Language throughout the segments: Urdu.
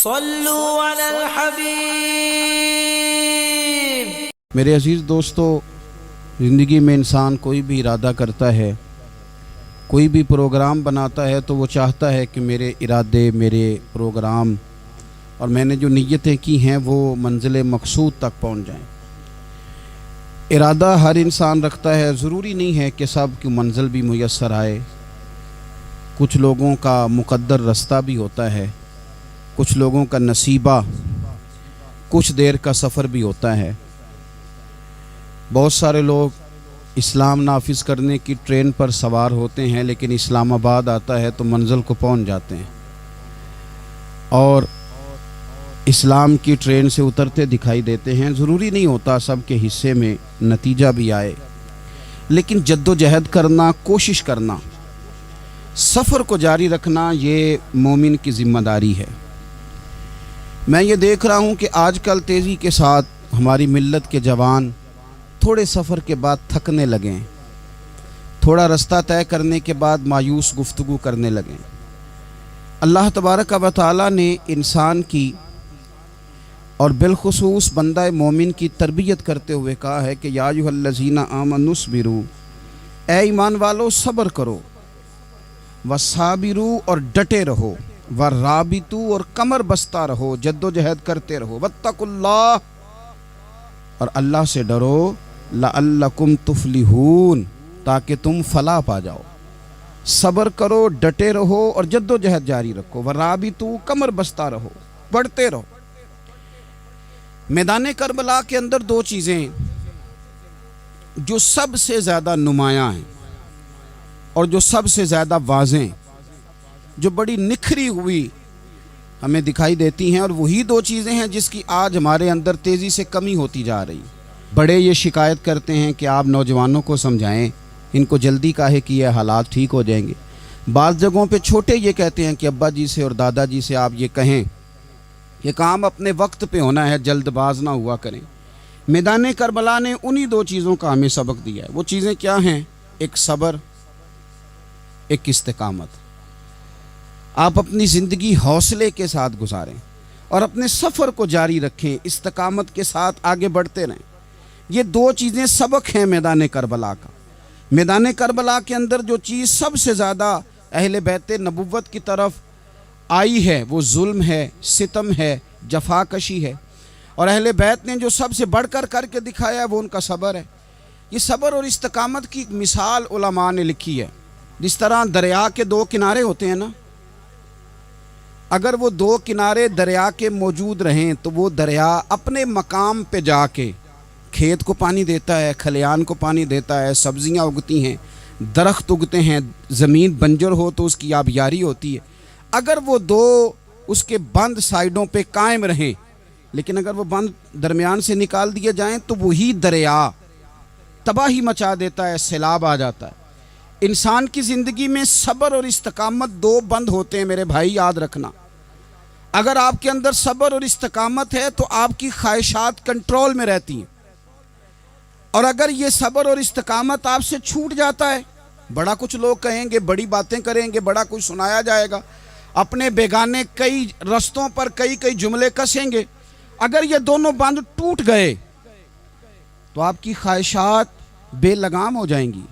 صلوا علی الحبیب۔ میرے عزیز دوستو، زندگی میں انسان کوئی بھی ارادہ کرتا ہے، کوئی بھی پروگرام بناتا ہے تو وہ چاہتا ہے کہ میرے ارادے، میرے پروگرام اور میں نے جو نیتیں کی ہیں وہ منزل مقصود تک پہنچ جائیں۔ ارادہ ہر انسان رکھتا ہے، ضروری نہیں ہے کہ سب کی منزل بھی میسر آئے۔ کچھ لوگوں کا مقدر رستہ بھی ہوتا ہے، کچھ لوگوں کا نصیبہ، کچھ دیر کا سفر بھی ہوتا ہے۔ بہت سارے لوگ اسلام نافذ کرنے کی ٹرین پر سوار ہوتے ہیں، لیکن اسلام آباد آتا ہے تو منزل کو پہنچ جاتے ہیں، اور اسلام کی ٹرین سے اترتے دکھائی دیتے ہیں۔ ضروری نہیں ہوتا سب کے حصے میں نتیجہ بھی آئے، لیکن جد و جہد کرنا، کوشش کرنا، سفر کو جاری رکھنا، یہ مومن کی ذمہ داری ہے۔ میں یہ دیکھ رہا ہوں کہ آج کل تیزی کے ساتھ ہماری ملت کے جوان تھوڑے سفر کے بعد تھکنے لگیں، تھوڑا رستہ طے کرنے کے بعد مایوس گفتگو کرنے لگیں۔ اللہ تبارک و تعالی نے انسان کی اور بالخصوص بندہ مومن کی تربیت کرتے ہوئے کہا ہے کہ یا ایھا الذین آمنوا اصبروا، اے ایمان والو صبر کرو، وصابروا اور ڈٹے رہو، ورابطوا اور کمر بستہ رہو، جد و جہد کرتے رہو، واتقوا اللہ اور اللہ سے ڈرو، لعلکم تفلحون تاکہ تم فلاح پا جاؤ۔ صبر کرو، ڈٹے رہو اور جد و جہد جاری رکھو، ورابطوا کمر بستہ رہو، پڑھتے رہو۔ میدان کربلا کے اندر دو چیزیں جو سب سے زیادہ نمایاں ہیں اور جو سب سے زیادہ واضح ہیں، جو بڑی نکھری ہوئی ہمیں دکھائی دیتی ہیں، اور وہی دو چیزیں ہیں جس کی آج ہمارے اندر تیزی سے کمی ہوتی جا رہی۔ بڑے یہ شکایت کرتے ہیں کہ آپ نوجوانوں کو سمجھائیں، ان کو جلدی کاہے کہ یہ حالات ٹھیک ہو جائیں گے۔ بعض جگہوں پہ چھوٹے یہ کہتے ہیں کہ ابا جی سے اور دادا جی سے آپ یہ کہیں کہ کام اپنے وقت پہ ہونا ہے، جلد باز نہ ہوا کریں۔ میدان کربلا نے انہی دو چیزوں کا ہمیں سبق دیا ہے۔ وہ چیزیں کیا ہیں؟ ایک صبر، ایک استقامت۔ آپ اپنی زندگی حوصلے کے ساتھ گزاریں اور اپنے سفر کو جاری رکھیں، استقامت کے ساتھ آگے بڑھتے رہیں۔ یہ دو چیزیں سبق ہیں میدان کربلا کا۔ میدان کربلا کے اندر جو چیز سب سے زیادہ اہل بیت نبوت کی طرف آئی ہے وہ ظلم ہے، ستم ہے، جفا کشی ہے، اور اہل بیت نے جو سب سے بڑھ کر کر کے دکھایا ہے وہ ان کا صبر ہے۔ یہ صبر اور استقامت کی ایک مثال علماء نے لکھی ہے۔ جس طرح دریا کے دو کنارے ہوتے ہیں نا، اگر وہ دو کنارے دریا کے موجود رہیں تو وہ دریا اپنے مقام پہ جا کے کھیت کو پانی دیتا ہے، کھلیان کو پانی دیتا ہے، سبزیاں اگتی ہیں، درخت اگتے ہیں، زمین بنجر ہو تو اس کی آبیاری ہوتی ہے۔ اگر وہ دو اس کے بند سائیڈوں پہ قائم رہیں، لیکن اگر وہ بند درمیان سے نکال دیے جائیں تو وہی دریا تباہی مچا دیتا ہے، سیلاب آ جاتا ہے۔ انسان کی زندگی میں صبر اور استقامت دو بند ہوتے ہیں میرے بھائی، یاد رکھنا۔ اگر آپ کے اندر صبر اور استقامت ہے تو آپ کی خواہشات کنٹرول میں رہتی ہیں، اور اگر یہ صبر اور استقامت آپ سے چھوٹ جاتا ہے، بڑا کچھ لوگ کہیں گے، بڑی باتیں کریں گے، بڑا کچھ سنایا جائے گا، اپنے بیگانے کئی رستوں پر کئی جملے کسیں گے، اگر یہ دونوں بند ٹوٹ گئے تو آپ کی خواہشات بے لگام ہو جائیں گی،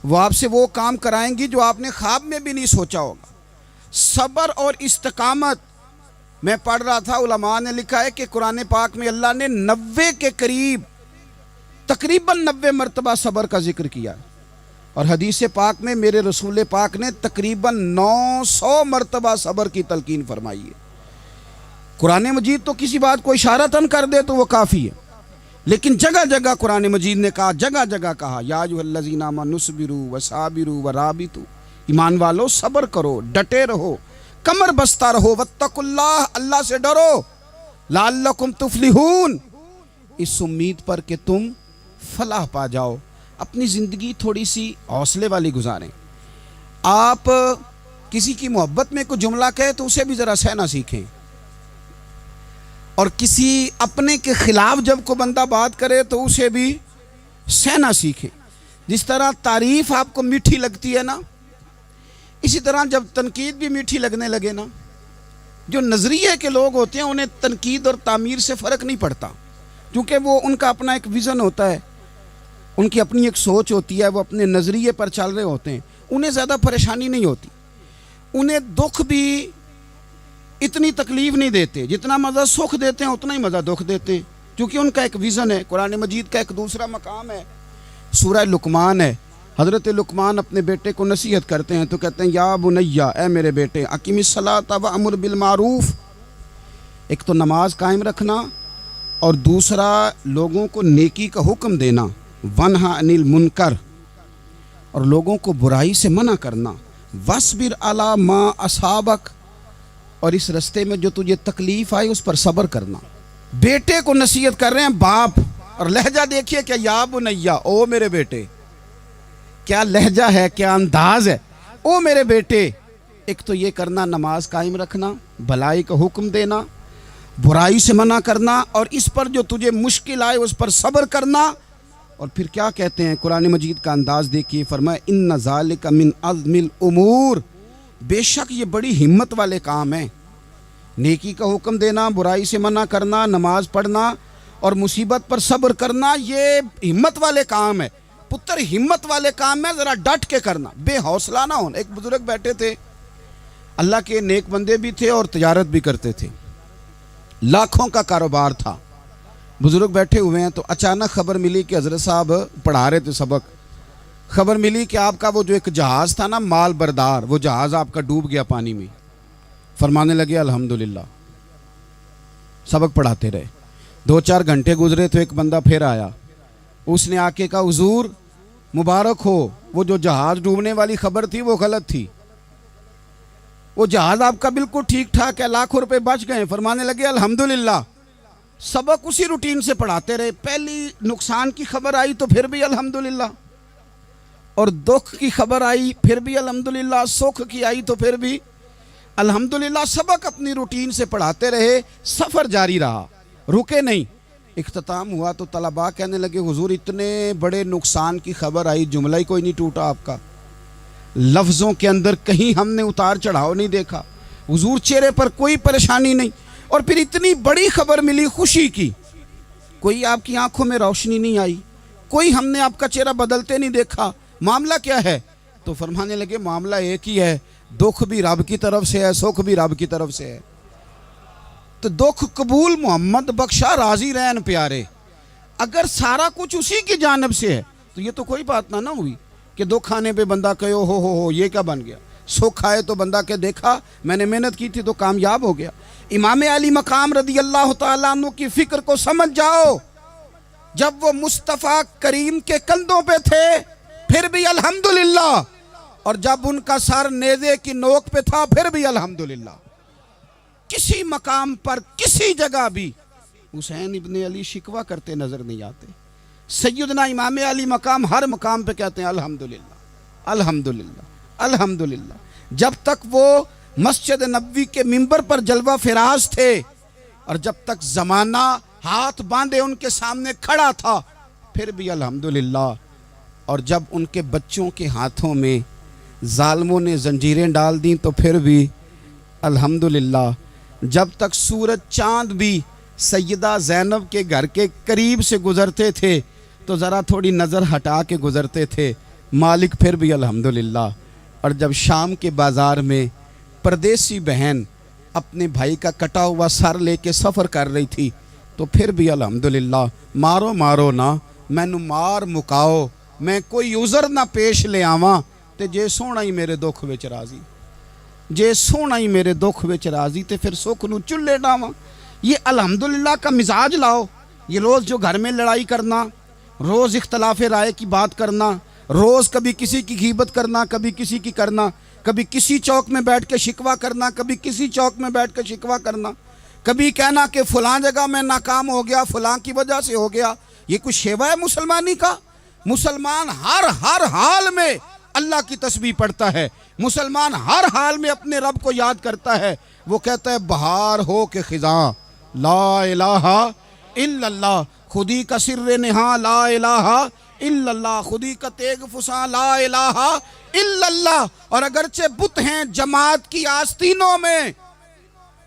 وہ آپ سے وہ کام کرائیں گی جو آپ نے خواب میں بھی نہیں سوچا ہوگا۔ صبر اور استقامت، میں پڑھ رہا تھا، علماء نے لکھا ہے کہ قرآن پاک میں اللہ نے 90 کے قریب، تقریباً 90 مرتبہ صبر کا ذکر کیا ہے، اور حدیث پاک میں میرے رسول پاک نے تقریباً 900 مرتبہ صبر کی تلقین فرمائی ہے۔ قرآن مجید تو کسی بات کو اشارتاً کر دے تو وہ کافی ہے، لیکن جگہ جگہ قرآن مجید نے کہا، جگہ جگہ کہا، یا ایھا الذین آمنوا اصبروا وصابروا ورابطوا، ایمان والو صبر کرو، ڈٹے رہو، کمر بستہ رہو، واتقوا اللہ، اللہ سے ڈرو، لعلکم تفلحون، اس امید پر کہ تم فلاح پا جاؤ۔ اپنی زندگی تھوڑی سی حوصلے والی گزاریں۔ آپ کسی کی محبت میں کوئی جملہ کہے تو اسے بھی ذرا سہنا سیکھیں، اور کسی اپنے کے خلاف جب کوئی بندہ بات کرے تو اسے بھی سہنا سیکھیں۔ جس طرح تعریف آپ کو میٹھی لگتی ہے نا، اسی طرح جب تنقید بھی میٹھی لگنے لگے نا جو نظریے کے لوگ ہوتے ہیں انہیں تنقید اور تعمیر سے فرق نہیں پڑتا، کیونکہ وہ ان کا اپنا ایک ویژن ہوتا ہے، ان کی اپنی ایک سوچ ہوتی ہے، وہ اپنے نظریے پر چل رہے ہوتے ہیں، انہیں زیادہ پریشانی نہیں ہوتی، انہیں دکھ بھی اتنی تکلیف نہیں دیتے، جتنا مزہ سکھ دیتے ہیں اتنا ہی مزہ دکھ دیتے ہیں، کیونکہ ان کا ایک ویژن ہے۔ قرآن مجید کا ایک دوسرا مقام ہے، سورہ لقمان ہے، حضرت لقمان اپنے بیٹے کو نصیحت کرتے ہیں تو کہتے ہیں یا بنیا، اے میرے بیٹے، اقیم الصلاۃ وامر بالمعروف، ایک تو نماز قائم رکھنا اور دوسرا لوگوں کو نیکی کا حکم دینا، ونہا عن المنکر، اور لوگوں کو برائی سے منع کرنا، وصبر علی ما اصابک، اور اس رستے میں جو تجھے تکلیف آئی اس پر صبر کرنا۔ بیٹے کو نصیحت کر رہے ہیں باپ، اور لہجہ دیکھیے کہ یا بنیا، او میرے بیٹے، کیا لہجہ ہے، کیا انداز ہے، او میرے بیٹے۔ ایک تو یہ کرنا، نماز قائم رکھنا، بھلائی کا حکم دینا، برائی سے منع کرنا، اور اس پر جو تجھے مشکل آئے اس پر صبر کرنا۔ اور پھر کیا کہتے ہیں، قرآن مجید کا انداز دیکھیے، فرمایا ان ذالک من عزم الامور، بے شک یہ بڑی ہمت والے کام ہیں، نیکی کا حکم دینا، برائی سے منع کرنا، نماز پڑھنا اور مصیبت پر صبر کرنا، یہ ہمت والے کام ہے پتر، ہمت والے کام ہے، ذرا ڈٹ کے کرنا، بے حوصلہ نہ ہونا۔ ایک بزرگ بیٹھے تھے، اللہ کے نیک بندے بھی تھے اور تجارت بھی کرتے تھے، لاکھوں کا کاروبار تھا، بزرگ بیٹھے ہوئے ہیں تو اچانک خبر ملی کہ حضرت صاحب پڑھا رہے تھے سبق، خبر ملی کہ آپ کا وہ جو ایک جہاز تھا نا مال بردار، وہ جہاز آپ کا ڈوب گیا پانی میں۔ فرمانے لگے الحمدللہ، سبق پڑھاتے رہے، 2-4 گھنٹے گزرے تو ایک بندہ پھر آیا، اس نے آ کے کہا حضور مبارک ہو، وہ جو جہاز ڈوبنے والی خبر تھی وہ غلط تھی، وہ جہاز آپ کا بالکل ٹھیک ٹھاک ہے، لاکھوں روپے بچ گئے۔ فرمانے لگے الحمدللہ، سبق اسی روٹین سے پڑھاتے رہے، پہلی نقصان کی خبر آئی تو پھر بھی الحمدللہ، اور دکھ کی خبر آئی پھر بھی الحمدللہ، سکھ کی آئی تو پھر بھی الحمدللہ، سبق اپنی روٹین سے پڑھاتے رہے، سفر جاری رہا، رکے نہیں۔ اختتام ہوا تو طلباء کہنے لگے حضور اتنے بڑے نقصان کی خبر آئی، جملہ ہی کوئی نہیں ٹوٹا آپ کا، لفظوں کے اندر کہیں ہم نے اتار چڑھاؤ نہیں دیکھا، حضور چہرے پر کوئی پریشانی نہیں، اور پھر اتنی بڑی خبر ملی خوشی کی، کوئی آپ کی آنکھوں میں روشنی نہیں آئی، کوئی ہم نے آپ کا چہرہ بدلتے نہیں دیکھا، معاملہ کیا ہے؟ تو فرمانے لگے معاملہ ایک ہی ہے، دکھ بھی رب کی طرف سے ہے، سکھ بھی رب کی طرف سے ہے، تو دکھ قبول محمد بخشا راضی رہن پیارے، اگر سارا کچھ اسی کی جانب سے ہے تو یہ تو کوئی بات نہ ہوئی کہ دکھ آنے پہ بندہ کہے ہو یہ کیا بن گیا، سکھ آئے تو بندہ کہ دیکھا میں نے محنت کی تھی تو کامیاب ہو گیا۔ امام علی مقام رضی اللہ تعالیٰ عنہ کی فکر کو سمجھ جاؤ، جب وہ مصطفیٰ کریم کے کندھوں پہ تھے پھر بھی الحمدللہ، اور جب ان کا سر نیزے کی نوک پہ تھا پھر بھی الحمدللہ۔ کسی مقام پر کسی جگہ بھی حسین ابن علی شکوہ کرتے نظر نہیں آتے، سیدنا امام علی مقام ہر مقام پہ کہتے ہیں الحمدللہ الحمدللہ الحمدللہ۔ جب تک وہ مسجد نبوی کے منبر پر جلوہ فراز تھے اور جب تک زمانہ ہاتھ باندھے ان کے سامنے کھڑا تھا پھر بھی الحمدللہ، اور جب ان کے بچوں کے ہاتھوں میں ظالموں نے زنجیریں ڈال دیں تو پھر بھی الحمدللہ، جب تک سورج چاند بھی سیدہ زینب کے گھر کے قریب سے گزرتے تھے تو ذرا تھوڑی نظر ہٹا کے گزرتے تھے، مالک پھر بھی الحمدللہ، اور جب شام کے بازار میں پردیسی بہن اپنے بھائی کا کٹا ہوا سر لے کے سفر کر رہی تھی تو پھر بھی الحمدللہ، مارو مارو نہ مینو مار مکاؤ، میں کوئی عذر نہ پیش لے آواں تے جے سونا ہی میرے دکھ وچ راضی، جے سونا ہی میرے دکھ وچ راضی تے پھر سکھ نو چلے ڈاواں۔ یہ الحمدللہ کا مزاج لاؤ، یہ روز جو گھر میں لڑائی کرنا، روز اختلاف رائے کی بات کرنا، روز کبھی کسی کی غیبت کرنا، کبھی کسی کی کرنا، کبھی کسی چوک میں بیٹھ کے شکوہ کرنا، کبھی کسی چوک میں بیٹھ کے شکوہ کرنا، کبھی کہنا کہ فلاں جگہ میں ناکام ہو گیا، فلاں کی وجہ سے ہو گیا، یہ کچھ شیوا ہے مسلمانی کا؟ مسلمان ہر حال میں اللہ کی تسبیح پڑھتا ہے، مسلمان ہر حال میں اپنے رب کو یاد کرتا ہے، وہ کہتا ہے بہار ہو کے خزاں لا الہ الا اللہ، خودی کا سر نہاں لا الہ الا اللہ، خودی کا تیغ فساں لا الہ الا اللہ۔ اور اگرچہ بت ہیں جماعت کی آستینوں میں،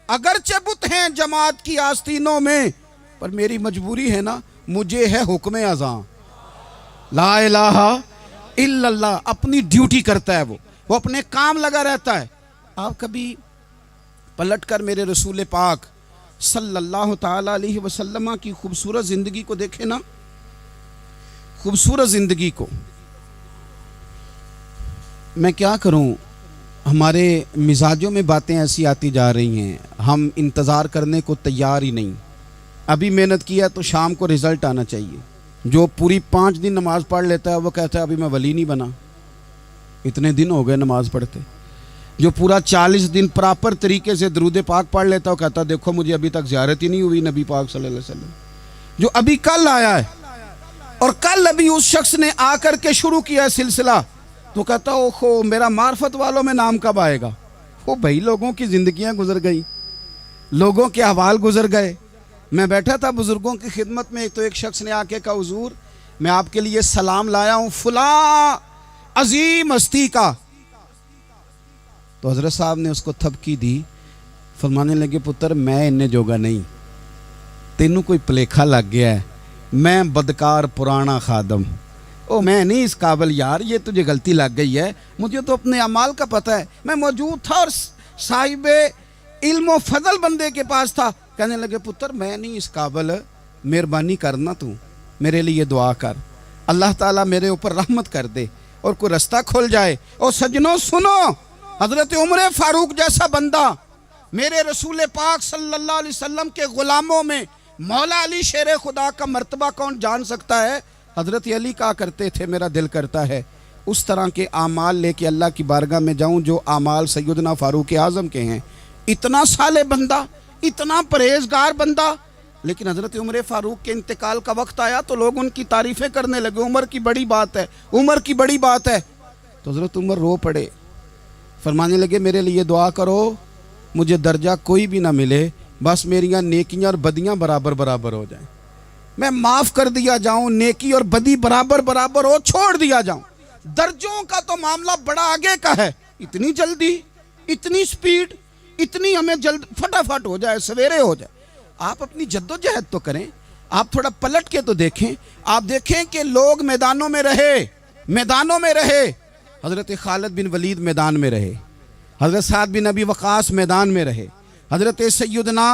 اگرچہ بت ہیں جماعت کی آستینوں میں، پر میری مجبوری ہے نا، مجھے ہے حکم اذاں، لا الہ الا اللہ۔ اپنی ڈیوٹی کرتا ہے وہ اپنے کام لگا رہتا ہے۔ آپ کبھی پلٹ کر میرے رسول پاک صلی اللہ تعالی علیہ وسلم کی خوبصورت زندگی کو دیکھیں نا، خوبصورت زندگی کو۔ میں کیا کروں، ہمارے مزاجوں میں باتیں ایسی آتی جا رہی ہیں، ہم انتظار کرنے کو تیار ہی نہیں۔ ابھی محنت کیا تو شام کو رزلٹ آنا چاہیے۔ جو پوری 5 دن نماز پڑھ لیتا ہے وہ کہتا ہے ابھی میں ولی نہیں بنا، اتنے دن ہو گئے نماز پڑھتے۔ جو پورا 40 دن پراپر طریقے سے درود پاک پڑھ لیتا ہے وہ کہتا ہے دیکھو مجھے ابھی تک زیارت ہی نہیں ہوئی نبی پاک صلی اللہ علیہ وسلم۔ جو ابھی کل آیا ہے اور کل ابھی اس شخص نے آ کر کے شروع کیا ہے سلسلہ، تو کہتا ہے اوہو میرا معرفت والوں میں نام کب آئے گا؟ وہ بھائی لوگوں کی زندگیاں گزر گئی، لوگوں کے احوال گزر گئے۔ میں بیٹھا تھا بزرگوں کی خدمت میں، تو ایک شخص نے آ کے کہا حضور میں آپ کے لیے سلام لایا ہوں فلاں عظیم ہستی کا۔ تو حضرت صاحب نے اس کو تھپکی دی، فرمانے لگے پتر میں انہیں جوگا نہیں، تینوں کوئی پلیکھا لگ گیا ہے، میں بدکار پرانا خادم، میں نہیں اس قابل یار، یہ تجھے غلطی لگ گئی ہے، مجھے تو اپنے اعمال کا پتہ ہے، میں موجود تھا اور صاحب علم و فضل بندے کے پاس تھا۔ کہنے لگے پتر میں نہیں اس قابل، مہربانی کرنا تو میرے لیے دعا کر، اللہ تعالیٰ میرے اوپر رحمت کر دے اور کوئی رستہ کھل جائے۔ اور سجنوں سنو، حضرت عمر فاروق جیسا بندہ میرے رسول پاک صلی اللہ علیہ وسلم کے غلاموں میں مولا علی شیر خدا کا مرتبہ کون جان سکتا ہے؟ حضرت علی کہا کرتے تھے میرا دل کرتا ہے اس طرح کے اعمال لے کے اللہ کی بارگاہ میں جاؤں جو اعمال سیدنا فاروق اعظم کے ہیں۔ اتنا صالح بندہ، اتنا پرہیزگار بندہ، لیکن حضرت عمر فاروق کے انتقال کا وقت آیا تو لوگ ان کی تعریفیں کرنے لگے، عمر کی بڑی بات ہے، عمر کی بڑی بات ہے۔ تو حضرت عمر رو پڑے، فرمانے لگے میرے لیے دعا کرو، مجھے درجہ کوئی بھی نہ ملے، بس میریاں نیکیاں اور بدیاں برابر برابر ہو جائیں، میں معاف کر دیا جاؤں، نیکی اور بدی برابر برابر ہو، چھوڑ دیا جاؤں۔ درجوں کا تو معاملہ بڑا آگے کا ہے، اتنی جلدی، اتنی سپیڈ، اتنی ہمیں جلد فٹافٹ ہو جائے، سویرے ہو جائے۔ آپ اپنی جد و جہد تو کریں، آپ تھوڑا پلٹ کے تو دیکھیں، آپ دیکھیں کہ لوگ میدانوں میں رہے، حضرت خالد بن ولید میدان میں رہے، حضرت سعد بن ابی وقاص میدان میں رہے، حضرت سیدنا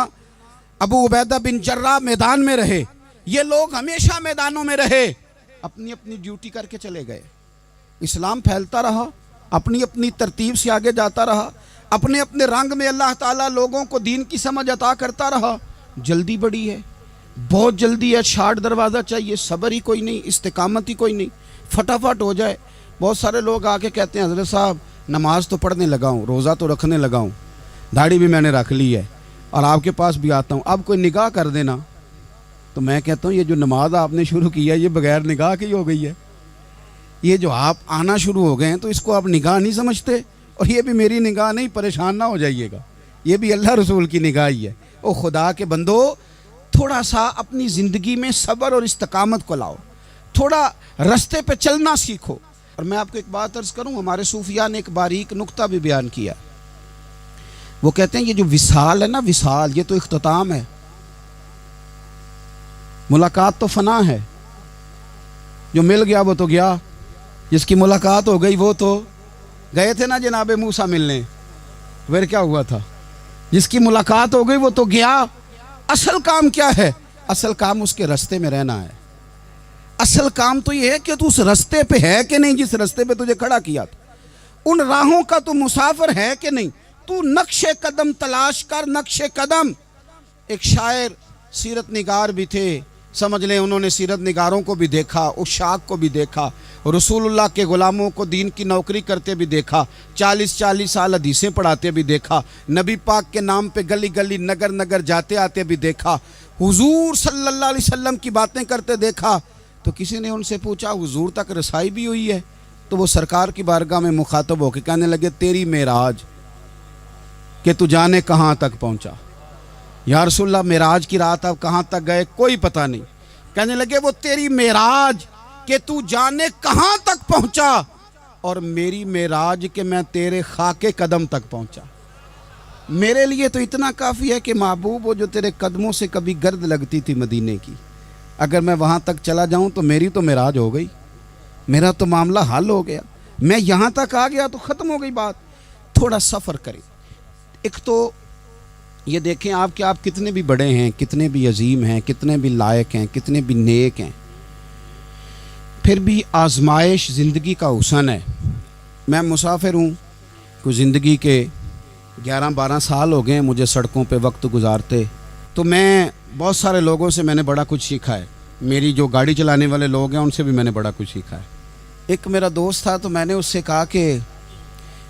ابو عبیدہ بن جراح میدان میں رہے، یہ لوگ ہمیشہ میدانوں میں رہے، اپنی اپنی ڈیوٹی کر کے چلے گئے۔ اسلام پھیلتا رہا، اپنی اپنی ترتیب سے آگے جاتا رہا، اپنے اپنے رنگ میں اللہ تعالیٰ لوگوں کو دین کی سمجھ عطا کرتا رہا۔ جلدی بڑی ہے، بہت جلدی ہے، شارٹ دروازہ چاہیے، صبر ہی کوئی نہیں، استقامت ہی کوئی نہیں، فٹافٹ ہو جائے۔ بہت سارے لوگ آ کے کہتے ہیں حضرت صاحب نماز تو پڑھنے لگا ہوں، روزہ تو رکھنے لگا ہوں، داڑھی بھی میں نے رکھ لی ہے اور آپ کے پاس بھی آتا ہوں، اب کوئی نگاہ کر دینا۔ تو میں کہتا ہوں یہ جو نماز آپ نے شروع کی ہے یہ بغیر نگاہ کی ہو گئی ہے، یہ جو آپ آنا شروع ہو گئے ہیں تو اس کو آپ نگاہ نہیں سمجھتے، اور یہ بھی میری نگاہ نہیں، پریشان نہ ہو جائیے گا، یہ بھی اللہ رسول کی نگاہ ہی ہے۔ او خدا کے بندو، تھوڑا سا اپنی زندگی میں صبر اور استقامت کو لاؤ، تھوڑا رستے پہ چلنا سیکھو۔ اور میں آپ کو ایک بات عرض کروں، ہمارے صوفیاء نے ایک باریک نقطہ بھی بیان کیا، وہ کہتے ہیں یہ جو وصال ہے نا، وصال، یہ تو اختتام ہے، ملاقات تو فنا ہے، جو مل گیا وہ تو گیا، جس کی ملاقات ہو گئی وہ تو گئے تھے نا جناب موسیٰ ملنے، پھر کیا ہوا تھا؟ جس کی ملاقات ہو گئی وہ تو گیا۔ اصل کام کیا ہے؟ اصل کام اس کے رستے میں رہنا ہے، اصل کام تو یہ ہے کہ تو اس رستے پہ ہے کہ نہیں جس رستے پہ تجھے کھڑا کیا تھا، ان راہوں کا تو مسافر ہے کہ نہیں، تو نقش قدم تلاش کر، نقش قدم۔ ایک شاعر سیرت نگار بھی تھے، سمجھ لیں انہوں نے سیرت نگاروں کو بھی دیکھا، عشاق کو بھی دیکھا، رسول اللہ کے غلاموں کو دین کی نوکری کرتے بھی دیکھا، 40 سال حدیثیں پڑھاتے بھی دیکھا، نبی پاک کے نام پہ گلی گلی نگر نگر جاتے آتے بھی دیکھا، حضور صلی اللہ علیہ وسلم کی باتیں کرتے دیکھا۔ تو کسی نے ان سے پوچھا حضور تک رسائی بھی ہوئی ہے؟ تو وہ سرکار کی بارگاہ میں مخاطب ہو کے کہنے لگے تیری معراج کہ تو جانے کہاں تک پہنچا، یا رسول اللہ معراج کی رات آپ کہاں تک گئے کوئی پتہ نہیں، کہنے لگے وہ تیری معراج کہ تو جانے کہاں تک پہنچا، اور میری معراج کہ میں تیرے خاک قدم تک پہنچا۔ میرے لیے تو اتنا کافی ہے کہ محبوب وہ جو تیرے قدموں سے کبھی گرد لگتی تھی مدینے کی، اگر میں وہاں تک چلا جاؤں تو میری تو معراج ہو گئی، میرا تو معاملہ حل ہو گیا، میں یہاں تک آ گیا تو ختم ہو گئی بات۔ تھوڑا سفر کریں۔ ایک تو یہ دیکھیں آپ کہ آپ کتنے بھی بڑے ہیں، کتنے بھی عظیم ہیں، کتنے بھی لائق ہیں، کتنے بھی نیک ہیں، پھر بھی آزمائش زندگی کا حسن ہے۔ میں مسافر ہوں، کوئی زندگی کے 11-12 سال ہو گئے ہیں مجھے سڑکوں پہ وقت گزارتے، تو میں بہت سارے لوگوں سے میں نے بڑا کچھ سیکھا ہے۔ میری جو گاڑی چلانے والے لوگ ہیں ان سے بھی میں نے بڑا کچھ سیکھا ہے۔ ایک میرا دوست تھا تو میں نے اس سے کہا کہ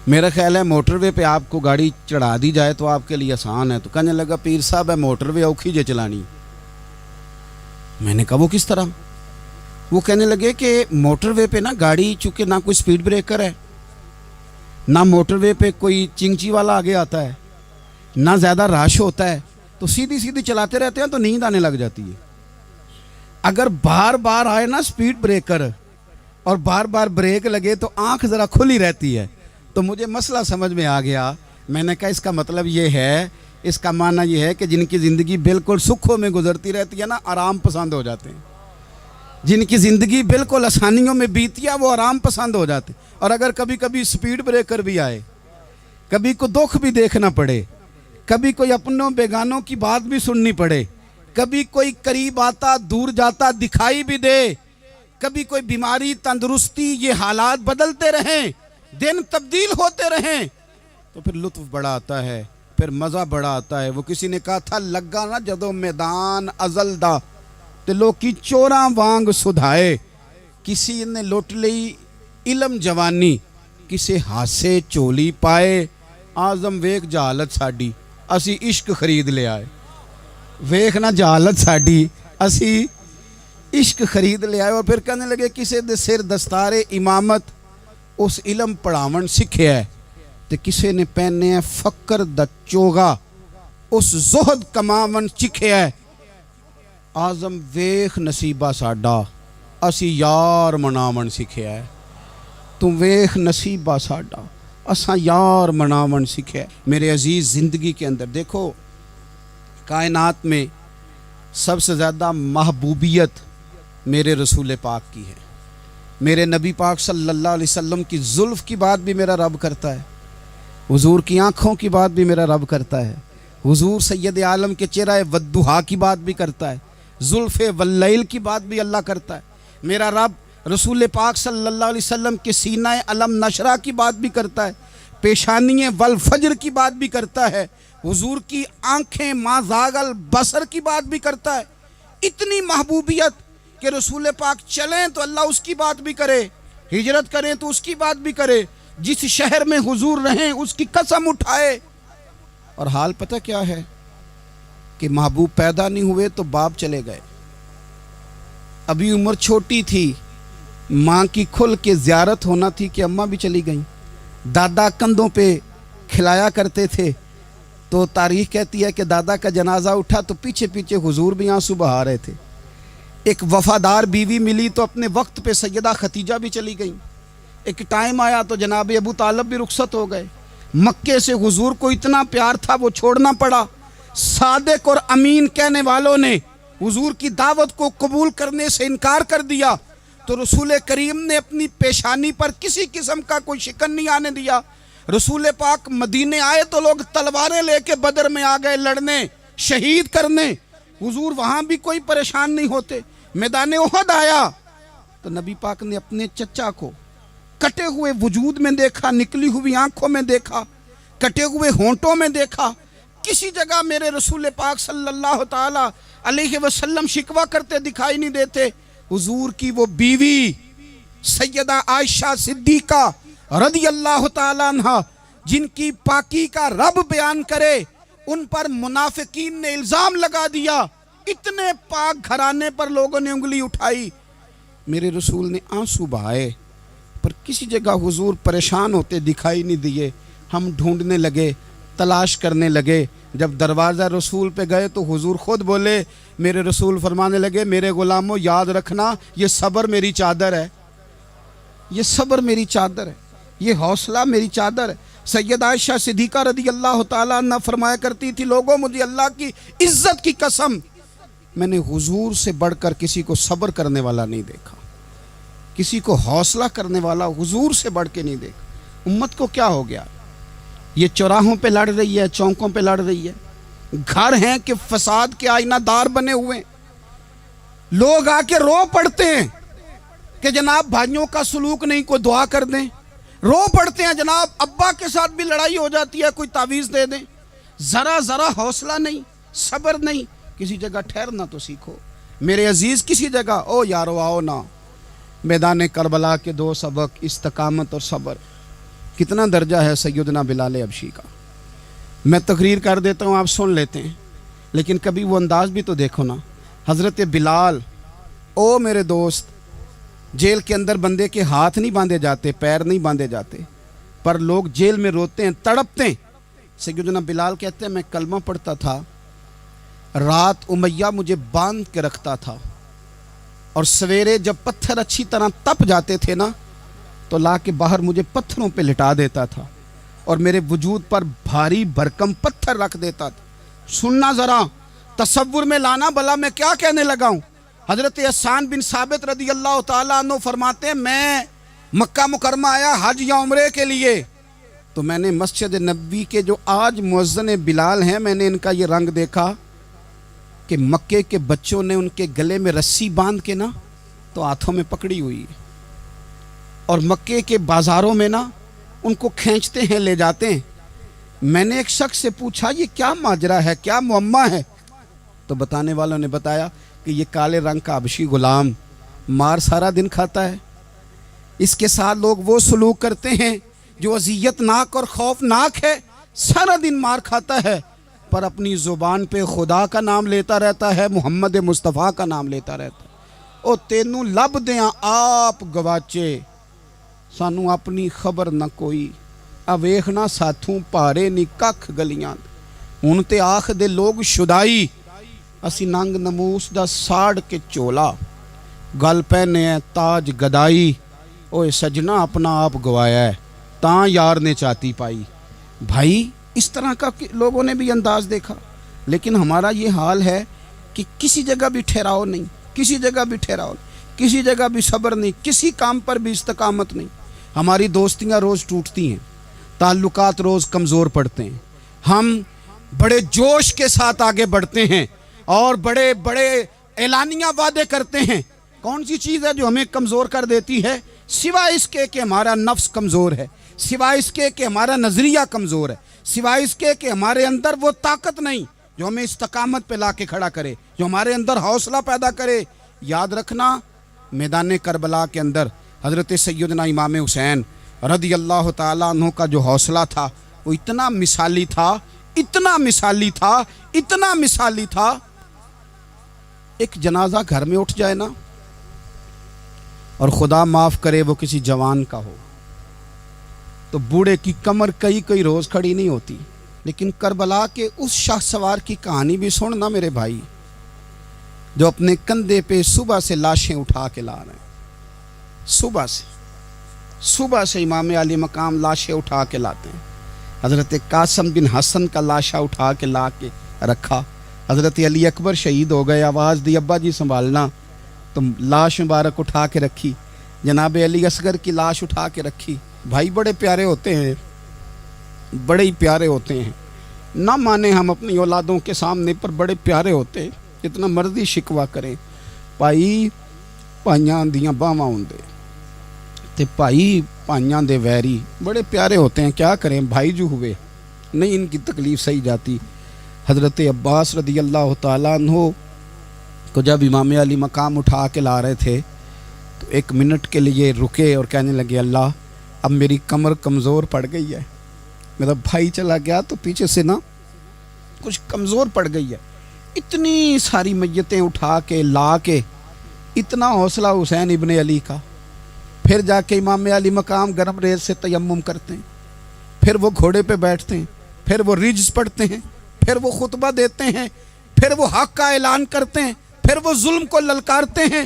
میرا خیال ہے موٹر وے پہ آپ کو گاڑی چڑھا دی جائے تو آپ کے لیے آسان ہے، تو کہنے لگا پیر صاحب ہے موٹر وے اوکھی جے چلانی۔ میں نے کہا وہ کس طرح؟ وہ کہنے لگے کہ موٹر وے پہ نا گاڑی چونکہ نہ کوئی سپیڈ بریکر ہے، نہ موٹر وے پہ کوئی چنگچی والا آگے آتا ہے، نہ زیادہ رش ہوتا ہے، تو سیدھی سیدھی چلاتے رہتے ہیں تو نیند آنے لگ جاتی ہے۔ اگر بار بار آئے نا سپیڈ بریکر اور بار بار بریک لگے تو آنکھ ذرا کھلی رہتی ہے۔ تو مجھے مسئلہ سمجھ میں آ گیا۔ میں نے کہا اس کا مطلب یہ ہے، اس کا معنی یہ ہے کہ جن کی زندگی بالکل سکھوں میں گزرتی رہتی ہے نا، آرام پسند ہو جاتے ہیں۔ جن کی زندگی بالکل آسانیوں میں بیتی ہے وہ آرام پسند ہو جاتے ہیں۔ اور اگر کبھی کبھی سپیڈ بریکر بھی آئے، کبھی کو دکھ بھی دیکھنا پڑے، کبھی کوئی اپنوں بیگانوں کی بات بھی سننی پڑے، کبھی کوئی قریب آتا دور جاتا دکھائی بھی دے، کبھی کوئی بیماری تندرستی، یہ حالات بدلتے رہیں، دن تبدیل ہوتے رہیں، تو پھر لطف بڑا آتا ہے، پھر مزہ بڑا آتا ہے۔ وہ کسی نے کہا تھا لگا نا جدو میدان ازل دا تے لوکی چوراں وانگ سدھائے، کسی نے لٹ لئی علم جوانی، کسے ہاسے چولی پائے، آزم ویک جہالت ساڈی اسی عشق خرید لے آئے۔ ویکھ نا جہالت ساڈی اسی عشق خرید لے آئے۔ اور پھر کہنے لگے کسے دے سر دستار امامت اس علم پڑھاون سکھیا ہے، تے کسے نے پہنے ہے فقر دا چوگا اس زہد کماون چکھیا ہے۔ آزم ویخ نصیبہ ساڈا اسی یار مناون سکھیا ہے۔ تو ویخ نصیبہ ساڈا اساں یار مناون سکھیا ہے۔ میرے عزیز زندگی کے اندر دیکھو، کائنات میں سب سے زیادہ محبوبیت میرے رسول پاک کی ہے۔ میرے نبی پاک صلی اللہ علیہ وسلم کی زلف کی بات بھی میرا رب کرتا ہے، حضور کی آنکھوں کی بات بھی میرا رب کرتا ہے، حضور سید عالم کے چہرہ والضحیٰ کی بات بھی کرتا ہے، زلف واللیل کی بات بھی اللہ کرتا ہے۔ میرا رب رسول پاک صلی اللہ علیہ وسلم کے سینہ علم نشرہ کی بات بھی کرتا ہے، پیشانی والفجر کی بات بھی کرتا ہے، حضور کی آنکھیں ما زاغ البصر کی بات بھی کرتا ہے۔ اتنی محبوبیت کہ رسول پاک چلیں تو اللہ اس کی بات بھی کرے، ہجرت کریں تو اس کی بات بھی کرے، جس شہر میں حضور رہیں اس کی قسم اٹھائے۔ اور حال پتہ کیا ہے کہ محبوب پیدا نہیں ہوئے تو باپ چلے گئے، ابھی عمر چھوٹی تھی، ماں کی کھل کے زیارت ہونا تھی کہ اماں بھی چلی گئیں، دادا کندھوں پہ کھلایا کرتے تھے، تو تاریخ کہتی ہے کہ دادا کا جنازہ اٹھا تو پیچھے پیچھے حضور بھی آنسو بہا رہے تھے۔ ایک وفادار بیوی ملی تو اپنے وقت پہ سیدہ خدیجہ بھی چلی گئیں۔ ایک ٹائم آیا تو جناب ابو طالب بھی رخصت ہو گئے۔ مکے سے حضور کو اتنا پیار تھا وہ چھوڑنا پڑا۔ صادق اور امین کہنے والوں نے حضور کی دعوت کو قبول کرنے سے انکار کر دیا تو رسول کریم نے اپنی پیشانی پر کسی قسم کا کوئی شکن نہیں آنے دیا۔ رسول پاک مدینے آئے تو لوگ تلواریں لے کے بدر میں آ گئے لڑنے، شہید کرنے، حضور وہاں بھی کوئی پریشان نہیں ہوتے۔ میدان احد آیا تو نبی پاک نے اپنے چچا کو کٹے ہوئے وجود میں دیکھا، نکلی ہوئی آنکھوں میں دیکھا، کٹے ہوئے ہونٹوں میں دیکھا۔ کسی جگہ میرے رسول پاک صلی اللہ تعالی علیہ وسلم شکوہ کرتے دکھائی نہیں دیتے۔ حضور کی وہ بیوی سیدہ عائشہ صدیقہ رضی اللہ تعالیٰ عنہ جن کی پاکی کا رب بیان کرے، ان پر منافقین نے الزام لگا دیا، اتنے پاک گھرانے پر لوگوں نے انگلی اٹھائی۔ میرے رسول نے آنسو بہائے پر کسی جگہ حضور پریشان ہوتے دکھائی نہیں دیے۔ ہم ڈھونڈنے لگے، تلاش کرنے لگے۔ جب دروازہ رسول پہ گئے تو حضور خود بولے، میرے رسول فرمانے لگے، میرے غلاموں یاد رکھنا یہ صبر میری چادر ہے، یہ صبر میری چادر ہے، یہ حوصلہ میری چادر ہے۔ سیدہ عائشہ صدیقہ رضی اللہ تعالیٰ عنہ فرمایا کرتی تھی، لوگوں مجھے اللہ کی عزت کی قسم میں نے حضور سے بڑھ کر کسی کو صبر کرنے والا نہیں دیکھا، کسی کو حوصلہ کرنے والا حضور سے بڑھ کے نہیں دیکھا۔ امت کو کیا ہو گیا؟ یہ چوراہوں پہ لڑ رہی ہے، چوکوں پہ لڑ رہی ہے، گھر ہیں کہ فساد کے آئینہ دار بنے ہوئے ہیں۔ لوگ آ کے رو پڑتے ہیں کہ جناب بھائیوں کا سلوک نہیں، کوئی دعا کر دیں، رو پڑتے ہیں جناب ابا کے ساتھ بھی لڑائی ہو جاتی ہے، کوئی تعویذ دے دیں، ذرا حوصلہ نہیں، صبر نہیں۔ کسی جگہ ٹھہرنا تو سیکھو میرے عزیز، کسی جگہ او یارو آؤ نا، میدان کربلا کے 2 سبق، استقامت اور صبر۔ کتنا درجہ ہے سیدنا بلال حبشی کا، میں تقریر کر دیتا ہوں، آپ سن لیتے ہیں، لیکن کبھی وہ انداز بھی تو دیکھو نا۔ حضرت بلال، او میرے دوست، جیل کے اندر بندے کے ہاتھ نہیں باندھے جاتے، پیر نہیں باندھے جاتے، پر لوگ جیل میں روتے ہیں، تڑپتے ہیں۔ سیدنا بلال کہتے ہیں میں کلمہ پڑھتا تھا، رات امیہ مجھے باندھ کے رکھتا تھا، اور سویرے جب پتھر اچھی طرح تپ جاتے تھے نا تو لا کے باہر مجھے پتھروں پہ لٹا دیتا تھا، اور میرے وجود پر بھاری بھرکم پتھر رکھ دیتا تھا۔ سننا ذرا، تصور میں لانا، بھلا میں کیا کہنے لگا ہوں۔ حضرت حسان بن ثابت رضی اللہ تعالیٰ عنہ فرماتے ہیں میں مکہ مکرمہ آیا حج یا عمرے کے لیے، تو میں نے مسجد نبوی کے جو آج مؤذن بلال ہیں، میں نے ان کا یہ رنگ دیکھا کہ مکے کے بچوں نے ان کے گلے میں رسی باندھ کے نا تو ہاتھوں میں پکڑی ہوئی ہے، اور مکے کے بازاروں میں نا ان کو کھینچتے ہیں، لے جاتے ہیں۔ میں نے ایک شخص سے پوچھا یہ کیا ماجرا ہے، کیا معمہ ہے؟ تو بتانے والوں نے بتایا کہ یہ کالے رنگ کا حبشی غلام مار سارا دن کھاتا ہے، اس کے ساتھ لوگ وہ سلوک کرتے ہیں جو اذیت ناک اور خوفناک ہے، سارا دن مار کھاتا ہے پر اپنی زبان پہ خدا کا نام لیتا رہتا ہے، محمد مصطفیٰ کا نام لیتا رہتا ہے۔ او تینوں لب دیاں آپ گواچے، سانوں اپنی خبر نہ کوئی، اویخنا ساتھوں پارے نی ککھ گلیاں، ہن تے آکھ دے لوگ شدائی، اسی ننگ نموس دا ساڑ کے چولا، گل پہنے ہے تاج گدائی، اوے سجنا اپنا آپ گوایا ہے تاں یار نے چاتی پائی۔ بھائی اس طرح کا لوگوں نے بھی انداز دیکھا، لیکن ہمارا یہ حال ہے کہ کسی جگہ بھی ٹھہراؤ نہیں، کسی جگہ بھی ٹھہراؤ نہیں، کسی جگہ بھی صبر نہیں، کسی کام پر بھی استقامت نہیں۔ ہماری دوستیاں روز ٹوٹتی ہیں، تعلقات روز کمزور پڑتے ہیں، ہم بڑے جوش کے ساتھ آگے بڑھتے ہیں اور بڑے بڑے اعلانیہ وعدے کرتے ہیں۔ کون سی چیز ہے جو ہمیں کمزور کر دیتی ہے؟ سوائے اس کے کہ ہمارا نفس کمزور ہے، سوائے اس کے کہ ہمارا نظریہ کمزور ہے، سوائے اس کے کہ ہمارے اندر وہ طاقت نہیں جو ہمیں استقامت پہ لا کے کھڑا کرے، جو ہمارے اندر حوصلہ پیدا کرے۔ یاد رکھنا میدان کربلا کے اندر حضرت سیدنا امام حسین رضی اللہ تعالیٰ عنہ کا جو حوصلہ تھا وہ اتنا مثالی تھا، اتنا مثالی تھا، اتنا مثالی تھا۔ ایک جنازہ گھر میں اٹھ جائے نا، اور خدا معاف کرے وہ کسی جوان کا ہو، تو بوڑھے کی کمر کئی روز کھڑی نہیں ہوتی۔ لیکن کربلا کے اس شاہ سوار کی کہانی بھی سننا میرے بھائی، جو اپنے کندھے پہ صبح سے لاشیں اٹھا کے لا رہے ہیں، صبح سے امام علی مقام لاشیں اٹھا کے لاتے ہیں۔ حضرت قاسم بن حسن کا لاشا اٹھا کے لا کے رکھا، حضرت علی اکبر شہید ہو گئے، آواز دی ابا جی سنبھالنا، تو لاش مبارک اٹھا کے رکھی، جناب علی اصغر کی لاش اٹھا کے رکھی۔ بھائی بڑے پیارے ہوتے ہیں، بڑے ہی پیارے ہوتے ہیں، نہ مانے ہم اپنی اولادوں کے سامنے، پر بڑے پیارے ہوتے ہیں، جتنا مرضی شکوہ کریں۔ بھائی پائیاں دیاں باواں ہوندے تے بھائی پائیاں دے ویری، بڑے پیارے ہوتے ہیں، کیا کریں بھائی جو ہوئے نہیں ان کی تکلیف سہی جاتی۔ حضرت عباس رضی اللہ تعالیٰ عنہ کو جب امام علی مقام اٹھا کے لا رہے تھے تو 1 منٹ کے لیے رکے اور کہنے لگے اللہ اب میری کمر کمزور پڑ گئی ہے، میرا بھائی چلا گیا تو پیچھے سے نا کچھ کمزور پڑ گئی ہے۔ اتنی ساری میتیں اٹھا کے لا کے، اتنا حوصلہ حسین ابن علی کا، پھر جا کے امام علی مقام گرم ریت سے تیمم کرتے ہیں، پھر وہ گھوڑے پہ بیٹھتے ہیں، پھر وہ رجز پڑھتے ہیں، پھر وہ خطبہ دیتے ہیں، پھر وہ حق کا اعلان کرتے ہیں، پھر وہ ظلم کو للکارتے ہیں،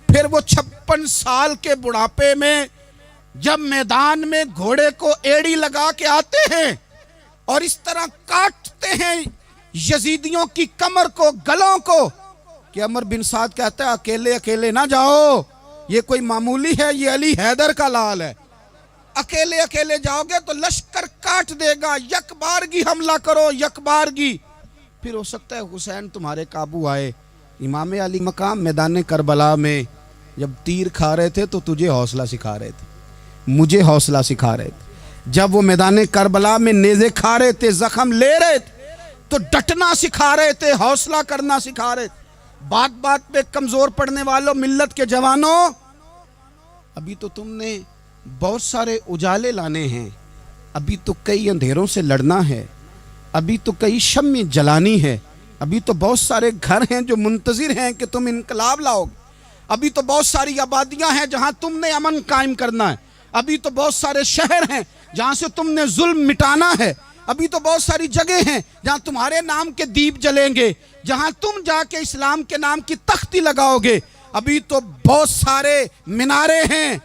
پھر وہ 56 سال کے بڑھاپے میں جب میدان میں گھوڑے کو ایڑی لگا کے آتے ہیں اور اس طرح کاٹتے ہیں یزیدیوں کی کمر کو، گلوں کو، کہ عمر بن سعد کہتا ہے اکیلے اکیلے نہ جاؤ، یہ کوئی معمولی ہے، یہ علی حیدر کا لال ہے، اکیلے اکیلے جاؤ گے تو لشکر کاٹ دے گا، یک بارگی حملہ کرو، یک بارگی، پھر ہو سکتا ہے حسین تمہارے قابو آئے۔ امام علی مقام میدان کربلا میں جب تیر کھا رہے تھے تو تجھے حوصلہ سکھا رہے تھے، مجھے حوصلہ سکھا رہے تھے۔ جب وہ میدان کربلا میں نیزے کھا رہے تھے، زخم لے رہے تھے، تو ڈٹنا سکھا رہے تھے، حوصلہ کرنا سکھا رہے تھے۔ بات بات پہ کمزور پڑنے والوں، ملت کے جوانوں، ابھی تو تم نے بہت سارے اجالے لانے ہیں، ابھی تو کئی اندھیروں سے لڑنا ہے، ابھی تو کئی شمع جلانی ہے، ابھی تو بہت سارے گھر ہیں جو منتظر ہیں کہ تم انقلاب لاؤ گے، ابھی تو بہت ساری آبادیاں ہیں جہاں تم نے امن قائم کرنا ہے، ابھی تو بہت سارے شہر ہیں جہاں سے تم نے ظلم مٹانا ہے، ابھی تو بہت ساری جگہ ہیں جہاں تمہارے نام کے دیپ جلیں گے، جہاں تم جا کے اسلام کے نام کی تختی لگاؤ گے، ابھی تو بہت سارے مینارے ہیں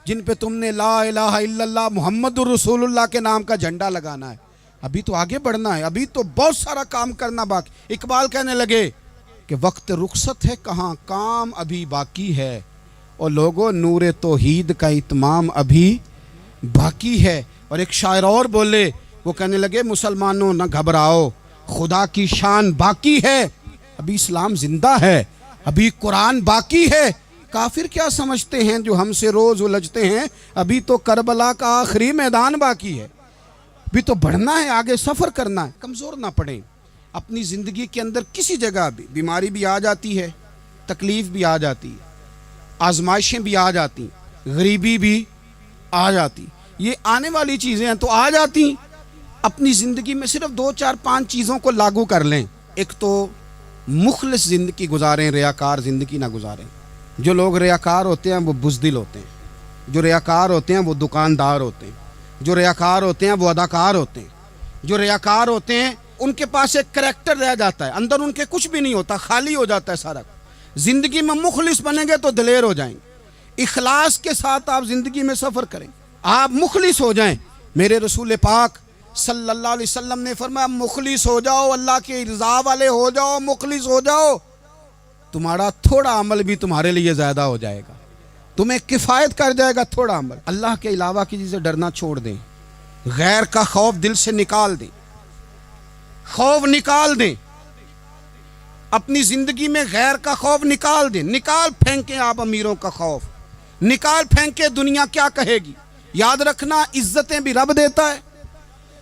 جن پہ تم نے لا الہ الا اللہ محمد الرسول اللہ کے نام کا جھنڈا لگانا ہے، ابھی تو آگے بڑھنا ہے، ابھی تو بہت سارا کام کرنا باقی۔ اقبال کہنے لگے کہ وقت رخصت ہے کہاں، کام ابھی باقی ہے، اور لوگوں نور توحید کا اتمام ابھی باقی ہے۔ اور ایک شاعر اور بولے، وہ کہنے لگے مسلمانوں نہ گھبراؤ، خدا کی شان باقی ہے، ابھی اسلام زندہ ہے، ابھی قرآن باقی ہے۔ کافر کیا سمجھتے ہیں جو ہم سے روز الجھتے ہیں، ابھی تو کربلا کا آخری میدان باقی ہے، ابھی تو بڑھنا ہے، آگے سفر کرنا ہے۔ کمزور نہ پڑیں، اپنی زندگی کے اندر کسی جگہ بھی بیماری بھی آ جاتی ہے، تکلیف بھی آ جاتی ہے، آزمائشیں بھی آ جاتی، غریبی بھی آ جاتی، یہ آنے والی چیزیں ہیں تو آ جاتی۔ اپنی زندگی میں صرف 2 4 5 چیزوں کو لاگو کر لیں۔ ایک تو مخلص زندگی گزاریں، ریاکار زندگی نہ گزاریں۔ جو لوگ ریاکار ہوتے ہیں وہ بزدل ہوتے ہیں، جو ریاکار ہوتے ہیں وہ دکاندار ہوتے ہیں، جو ریاکار ہوتے ہیں وہ اداکار ہوتے ہیں، جو ریاکار ہوتے ہیں ان کے پاس ایک کریکٹر رہ جاتا ہے، اندر ان کے کچھ بھی نہیں ہوتا، خالی ہو جاتا ہے سارا۔ زندگی میں مخلص بنیں گے تو دلیر ہو جائیں گے، اخلاص کے ساتھ آپ زندگی میں سفر کریں، آپ مخلص ہو جائیں۔ میرے رسول پاک صلی اللہ علیہ وسلم نے فرمایا مخلص ہو جاؤ، اللہ کی رضا والے ہو جاؤ، مخلص ہو جاؤ، تمہارا تھوڑا عمل بھی تمہارے لیے زیادہ ہو جائے گا، تمہیں کفایت کر جائے گا تھوڑا عمل۔ اللہ کے علاوہ کسی سے ڈرنا چھوڑ دیں، غیر کا خوف دل سے نکال دیں، خوف نکال دیں، اپنی زندگی میں غیر کا خوف نکال دیں، نکال پھینکیں آپ امیروں کا خوف، نکال پھینکیں دنیا کیا کہے گی۔ یاد رکھنا عزتیں بھی رب دیتا ہے،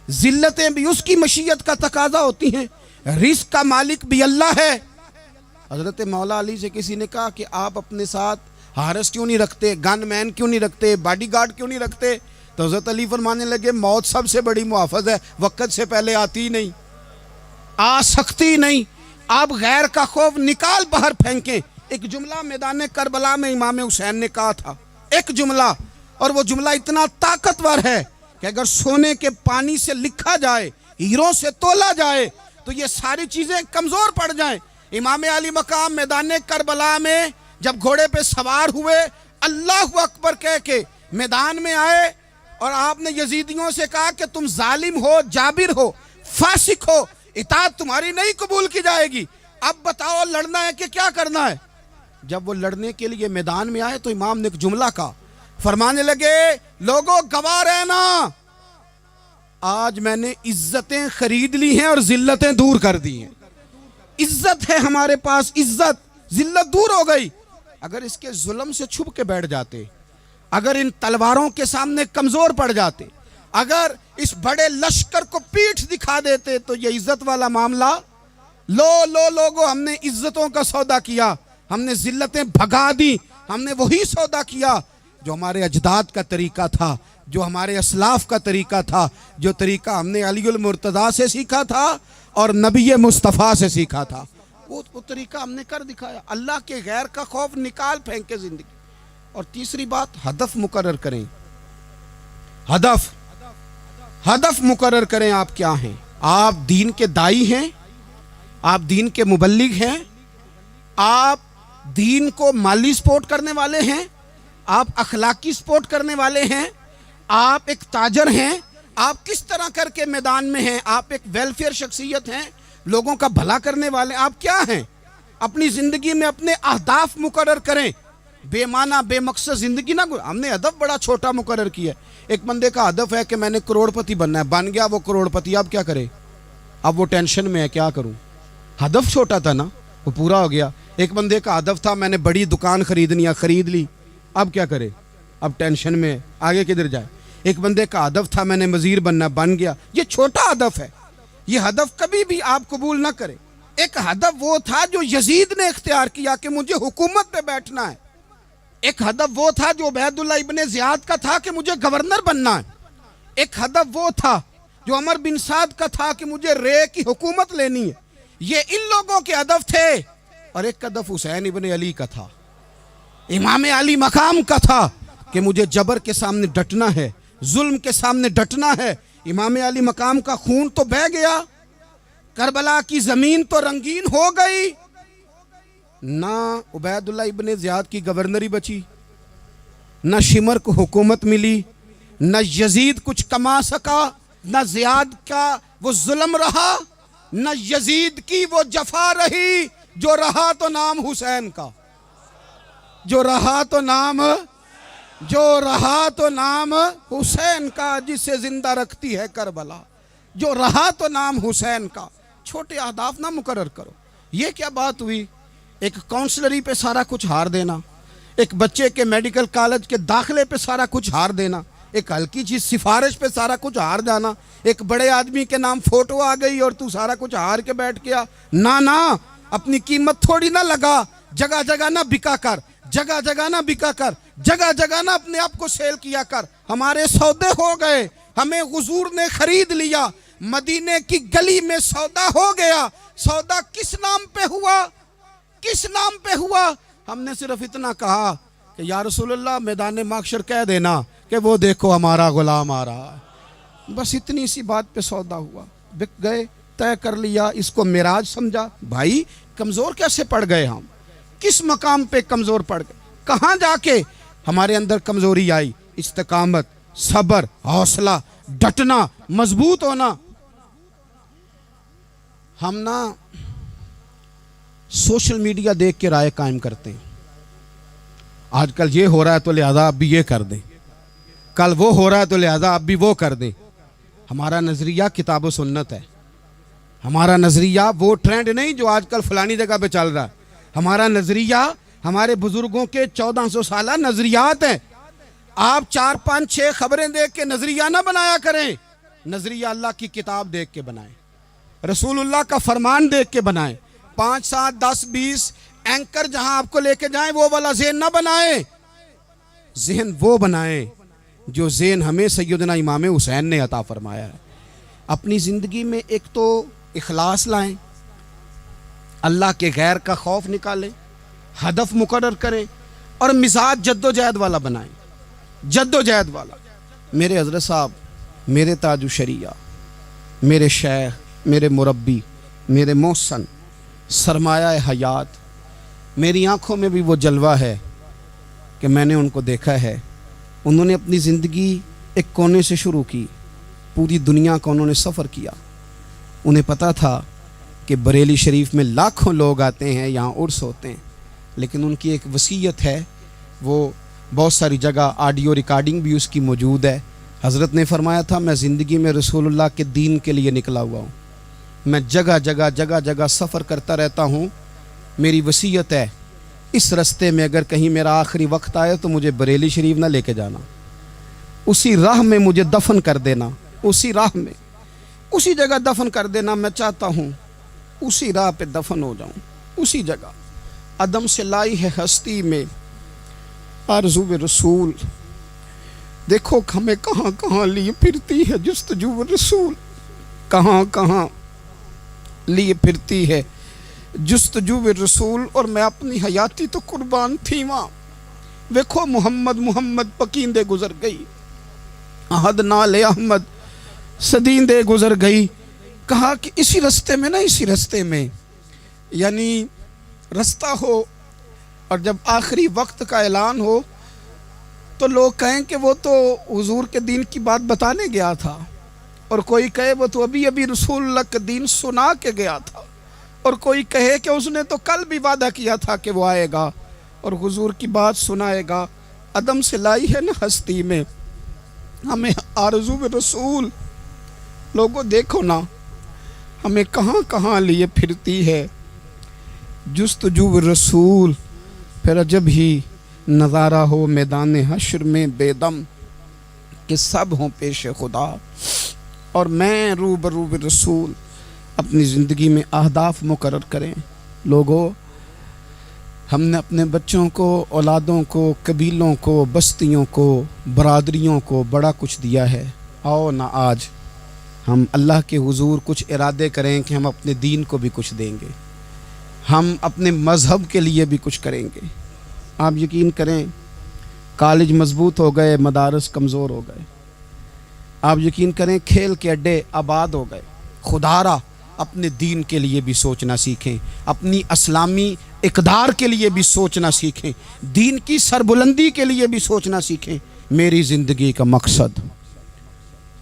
ذلتیں بھی اس کی مشیت کا تقاضا ہوتی ہیں، رزق کا مالک بھی اللہ ہے۔ حضرت مولا علی سے کسی نے کہا کہ آپ اپنے ساتھ حارس کیوں نہیں رکھتے، گن مین کیوں نہیں رکھتے، باڈی گارڈ کیوں نہیں رکھتے؟ تو حضرت علی فرمانے لگے موت سب سے بڑی محافظ ہے، وقت سے پہلے آتی نہیں، آ سکتی نہیں۔ آپ غیر کا خوف نکال باہر پھینکیں۔ ایک جملہ میدان کربلا میں امام حسین نے کہا تھا، ایک جملہ، اور وہ جملہ اتنا طاقتور ہے کہ اگر سونے کے پانی سے لکھا جائے، ہیروں سے تولا جائے تو یہ ساری چیزیں کمزور پڑ جائیں۔ امام علی مقام میدان کربلا میں جب گھوڑے پہ سوار ہوئے، اللہ اکبر کہہ کے میدان میں آئے، اور آپ نے یزیدیوں سے کہا کہ تم ظالم ہو، جابر ہو، فاسق ہو، اطاعت تمہاری نہیں قبول کی جائے گی، اب بتاؤ لڑنا ہے کہ کیا کرنا ہے۔ جب وہ لڑنے کے لیے میدان میں آئے تو امام نے ایک جملہ کہا، فرمانے لگے لوگوں گواہ رہنا، آج میں نے عزتیں خرید لی ہیں اور ذلتیں دور کر دی ہیں۔ عزت ہے ہمارے پاس، عزت، ذلت دور ہو گئی۔ اگر اس کے ظلم سے چھپ کے بیٹھ جاتے، اگر ان تلواروں کے سامنے کمزور پڑ جاتے، اگر اس بڑے لشکر کو پیٹھ دکھا دیتے تو یہ عزت والا معاملہ، لوگوں ہم نے عزتوں کا سودا کیا، ہم نے ذلتیں بھگا دی، ہم نے وہی سودا کیا جو ہمارے اجداد کا طریقہ تھا، جو ہمارے اسلاف کا طریقہ تھا، جو طریقہ ہم نے علی المرتضیٰ سے سیکھا تھا اور نبی مصطفیٰ سے سیکھا تھا، وہ طریقہ ہم نے کر دکھایا۔ اللہ کے غیر کا خوف نکال پھینکے زندگی۔ اور تیسری بات، ہدف مقرر کریں، ہدف مقرر کریں۔ آپ کیا ہیں؟ آپ دین کے دائی ہیں، آپ دین کے مبلغ ہیں، آپ دین کو مالی سپورٹ کرنے والے ہیں، آپ اخلاقی سپورٹ کرنے والے ہیں، آپ ایک تاجر ہیں، آپ کس طرح کر کے میدان میں ہیں، آپ ایک ویلفیئر شخصیت ہیں، لوگوں کا بھلا کرنے والے، آپ کیا ہیں؟ اپنی زندگی میں اپنے اہداف مقرر کریں، بے معنی بے مقصد زندگی نہ ہم نے ہدف بڑا چھوٹا مقرر کیا ہے۔ ایک بندے کا ہدف ہے کہ میں نے کروڑ پتی بننا ہے، بن گیا وہ کروڑ پتی، اب کیا کرے؟ اب وہ ٹینشن میں ہے، کیا کروں؟ ہدف چھوٹا تھا نا، وہ پورا ہو گیا۔ ایک بندے کا ہدف تھا میں نے بڑی دکان خریدنی ہے، خرید لی، اب کیا کرے؟ اب ٹینشن میں ہے، آگے کدھر جائے؟ ایک بندے کا ہدف تھا میں نے وزیر بننا، بن گیا، یہ چھوٹا ہدف ہے، یہ ہدف کبھی بھی آپ قبول نہ کریں۔ ایک ہدف وہ تھا جو یزید نے اختیار کیا کہ مجھے حکومت پہ بیٹھنا ہے، ایک ہدف وہ تھا جو عبید اللہ ابن زیاد کا تھا کہ مجھے گورنر بننا ہے، ایک ہدف وہ تھا جو عمر بن سعد کا تھا کہ مجھے رے کی حکومت لینی ہے۔ یہ ان لوگوں کے ہدف تھے، اور ایک ہدف حسین ابن علی کا تھا، امام علی مقام کا تھا کہ مجھے جبر کے سامنے ڈٹنا ہے، ظلم کے سامنے ڈٹنا ہے۔ امام علی مقام کا خون تو بہہ گیا، کربلا کی زمین تو رنگین ہو گئی، نہ عبید اللہ ابن زیاد کی گورنری بچی، نہ شمر کو حکومت ملی، نہ یزید کچھ کما سکا، نہ زیاد کا وہ ظلم رہا، نہ یزید کی وہ جفا رہی، جو رہا تو نام حسین کا، جو رہا تو نام حسین کا، جسے زندہ رکھتی ہے کربلا، جو رہا تو نام حسین کا۔ چھوٹے اہداف نہ مقرر کرو۔ یہ کیا بات ہوئی؟ ایک کونسلری پہ سارا کچھ ہار دینا، ایک بچے کے میڈیکل کالج کے داخلے پہ سارا کچھ ہار دینا، ایک ہلکی چیز سفارش پہ سارا کچھ ہار جانا، ایک بڑے آدمی کے نام فوٹو آ گئی اور تو سارا کچھ ہار کے بیٹھ گیا۔ نہ اپنی قیمت تھوڑی نہ لگا، جگہ جگہ نہ بکا کر، جگہ جگہ نہ بکا کر، جگہ جگہ نہ اپنے آپ کو سیل کیا کر۔ ہمارے سودے ہو گئے، ہمیں حضور نے خرید لیا، مدینے کی گلی میں سودا ہو گیا۔ سودا کس نام پہ ہوا؟ کس نام پہ ہوا؟ ہم نے صرف اتنا کہا کہ یا رسول اللہ میدان محشر کہہ دینا کہ وہ دیکھو ہمارا غلام آ رہا ہے، بس اتنی سی بات پہ سودا ہوا، بک گئے، طے کر لیا، اس کو معراج سمجھا۔ بھائی کمزور کیسے پڑ گئے ہم؟ کس مقام پہ کمزور پڑ گئے؟ کہاں جا کے ہمارے اندر کمزوری آئی؟ استقامت، صبر، حوصلہ، ڈٹنا، مضبوط ہونا۔ ہم نا سوشل میڈیا دیکھ کے رائے قائم کرتے ہیں، آج کل یہ ہو رہا ہے تو لہذا اب بھی یہ کر دیں، کل وہ ہو رہا ہے تو لہذا اب بھی وہ کر دیں۔ ہمارا نظریہ کتاب و سنت ہے، ہمارا نظریہ وہ ٹرینڈ نہیں جو آج کل فلانی جگہ پہ چل رہا ہے، ہمارا نظریہ ہمارے بزرگوں کے 1400 سالہ نظریات ہیں۔ آپ 4 5 6 خبریں دیکھ کے نظریہ نہ بنایا کریں، نظریہ اللہ کی کتاب دیکھ کے بنائیں، رسول اللہ کا فرمان دیکھ کے بنائیں۔ 5 7 10 20 اینکر جہاں آپ کو لے کے جائیں وہ والا ذہن نہ بنائیں، ذہن وہ بنائیں جو ذہن ہمیں سیدنا امام حسین نے عطا فرمایا ہے۔ اپنی زندگی میں ایک تو اخلاص لائیں، اللہ کے غیر کا خوف نکالیں، ہدف مقرر کریں، اور مزاج جد و جہد والا بنائیں، جد و جہد والا۔ میرے حضرت صاحب، میرے تاج الشریعہ، میرے شیخ، میرے مربی، میرے محسن، سرمایہ حیات، میری آنکھوں میں بھی وہ جلوہ ہے کہ میں نے ان کو دیکھا ہے۔ انہوں نے اپنی زندگی ایک کونے سے شروع کی، پوری دنیا کا انہوں نے سفر کیا۔ انہیں پتہ تھا کہ بریلی شریف میں لاکھوں لوگ آتے ہیں، یہاں عرس ہوتے ہیں، لیکن ان کی ایک وصیت ہے، وہ بہت ساری جگہ آڈیو ریکارڈنگ بھی اس کی موجود ہے۔ حضرت نے فرمایا تھا میں زندگی میں رسول اللہ کے دین کے لیے نکلا ہوا ہوں، میں جگہ جگہ سفر کرتا رہتا ہوں، میری وصیت ہے اس رستے میں اگر کہیں میرا آخری وقت آئے تو مجھے بریلی شریف نہ لے کے جانا، اسی راہ میں مجھے دفن کر دینا، اسی راہ میں، اسی جگہ دفن کر دینا۔ میں چاہتا ہوں اسی راہ پہ دفن ہو جاؤں، اسی جگہ۔ عدم سے لائی ہے ہستی میں آرزو رسول، دیکھو ہمیں کہاں کہاں لیے پھرتی ہے جستجو رسول، کہاں کہاں لیے پھرتی ہے جستجو رسول، اور میں اپنی حیاتی تو قربان تھی وہاں۔ دیکھو محمد پکیندے گزر گئی، احد نال احمد صدیندے گزر گئی۔ کہا کہ اسی رستے میں نا، اسی رستے میں، یعنی رستہ ہو اور جب آخری وقت کا اعلان ہو تو لوگ کہیں کہ وہ تو حضور کے دین کی بات بتانے گیا تھا، اور کوئی کہے وہ تو ابھی ابھی رسول اللہ کا دین سنا کے گیا تھا، اور کوئی کہے کہ اس نے تو کل بھی وعدہ کیا تھا کہ وہ آئے گا اور حضور کی بات سنائے گا۔ عدم سے لائی ہے نا ہستی میں ہمیں آرزو رسول۔ لوگوں دیکھو نا ہمیں کہاں کہاں لیے پھرتی ہے جستجو رسول۔ پھر عجب ہی نظارہ ہو میدان حشر میں بے دم کہ سب ہوں پیش خدا، اور میں روبرو رسول۔ اپنی زندگی میں اہداف مقرر کریں لوگوں۔ ہم نے اپنے بچوں کو، اولادوں کو، قبیلوں کو، بستیوں کو، برادریوں کو بڑا کچھ دیا ہے۔ آؤ نہ آج ہم اللہ کے حضور کچھ ارادے کریں کہ ہم اپنے دین کو بھی کچھ دیں گے، ہم اپنے مذہب کے لیے بھی کچھ کریں گے۔ آپ یقین کریں کالج مضبوط ہو گئے، مدارس کمزور ہو گئے۔ آپ یقین کریں کھیل کے اڈے آباد ہو گئے۔ خدا را اپنے دین کے لیے بھی سوچنا سیکھیں، اپنی اسلامی اقدار کے لیے بھی سوچنا سیکھیں، دین کی سربلندی کے لیے بھی سوچنا سیکھیں۔ میری زندگی کا مقصد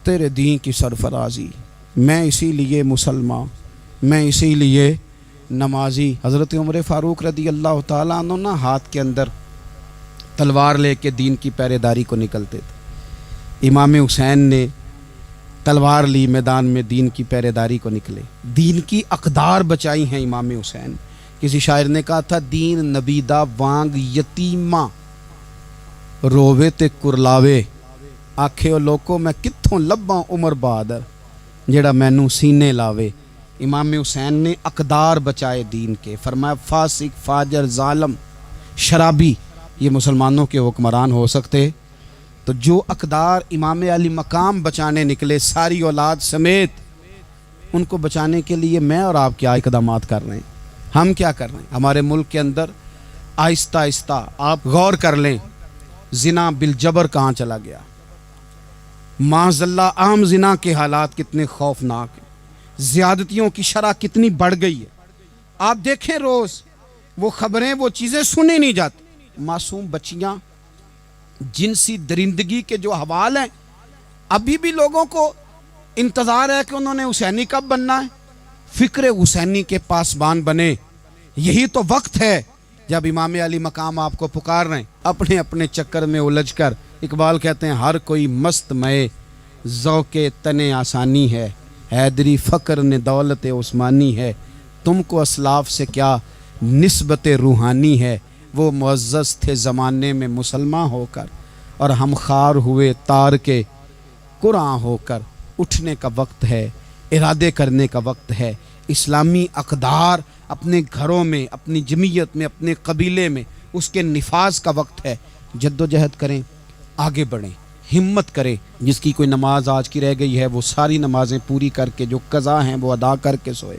تیرے دین کی سرفرازی، میں اسی لیے مسلمان، میں اسی لیے نمازی۔ حضرت عمر فاروق رضی اللہ تعالیٰ عنہ نا ہاتھ کے اندر تلوار لے کے دین کی پہرے داری کو نکلتے تھے۔ امام حسین نے تلوار لی، میدان میں دین کی پہرے داری کو نکلے، دین کی اقدار بچائی ہیں امام حسین۔ کسی شاعر نے کہا تھا دین نبی دا وانگ یتیمہ رووے تے کرلاوے، آکھے او لوکو میں کتھوں لباں عمر بہادر جڑا مینوں سینے لاوے۔ امام حسین نے اقدار بچائے دین کے۔ فرمایا فاسق، فاجر، ظالم، شرابی یہ مسلمانوں کے حکمران ہو سکتے؟ تو جو اقدار امام علی مقام بچانے نکلے ساری اولاد سمیت، ان کو بچانے کے لیے میں اور آپ کیا اقدامات کر رہے ہیں؟ ہم کیا کر رہے ہیں؟ ہمارے ملک کے اندر آہستہ آہستہ آپ غور کر لیں زنا بالجبر کہاں چلا گیا۔ معاذ اللہ عام زنا کے حالات کتنے خوفناک ہیں، زیادتیوں کی شرح کتنی بڑھ گئی ہے۔ آپ دیکھیں روز وہ خبریں، وہ چیزیں سنی نہیں جاتی۔ معصوم بچیاں، جنسی درندگی کے جو حوال ہیں، ابھی بھی لوگوں کو انتظار ہے کہ انہوں نے حسینی کب بننا ہے، فکر حسینی کے پاسبان بنے۔ یہی تو وقت ہے جب امام علی مقام آپ کو پکار رہے ہیں۔ اپنے اپنے چکر میں الجھ کر اقبال کہتے ہیں ہر کوئی مست مئے ذوق تن آسانی ہے، حیدری فقر نے دولت عثمانی ہے، تم کو اسلاف سے کیا نسبت روحانی ہے، وہ معزز تھے زمانے میں مسلمان ہو کر، اور ہم خار ہوئے تار کے قرآن ہو کر۔ اٹھنے کا وقت ہے، ارادے کرنے کا وقت ہے، اسلامی اقدار اپنے گھروں میں، اپنی جمعیت میں، اپنے قبیلے میں اس کے نفاذ کا وقت ہے۔ جد و جہد کریں، آگے بڑھیں، ہمت کریں۔ جس کی کوئی نماز آج کی رہ گئی ہے وہ ساری نمازیں پوری کر کے، جو قضا ہیں وہ ادا کر کے سوئے۔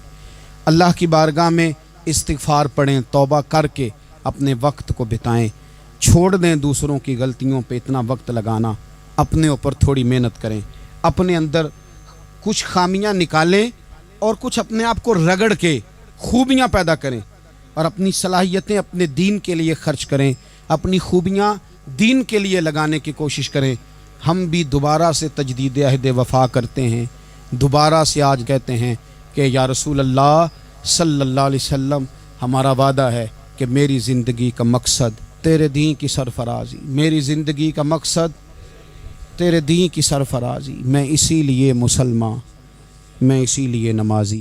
اللہ کی بارگاہ میں استغفار پڑھیں، توبہ کر کے اپنے وقت کو بتائیں۔ چھوڑ دیں دوسروں کی غلطیوں پہ اتنا وقت لگانا، اپنے اوپر تھوڑی محنت کریں، اپنے اندر کچھ خامیاں نکالیں اور کچھ اپنے آپ کو رگڑ کے خوبیاں پیدا کریں، اور اپنی صلاحیتیں اپنے دین کے لیے خرچ کریں، اپنی خوبیاں دین کے لیے لگانے کی کوشش کریں۔ ہم بھی دوبارہ سے تجدید عہد وفا کرتے ہیں، دوبارہ سے آج کہتے ہیں کہ یا رسول اللہ صلی اللہ علیہ وسلم، ہمارا وعدہ ہے کہ میری زندگی کا مقصد تیرے دین کی سرفرازی، میری زندگی کا مقصد تیرے دین کی سرفرازی، میں اسی لیے مسلمان، میں اسی لیے نمازی۔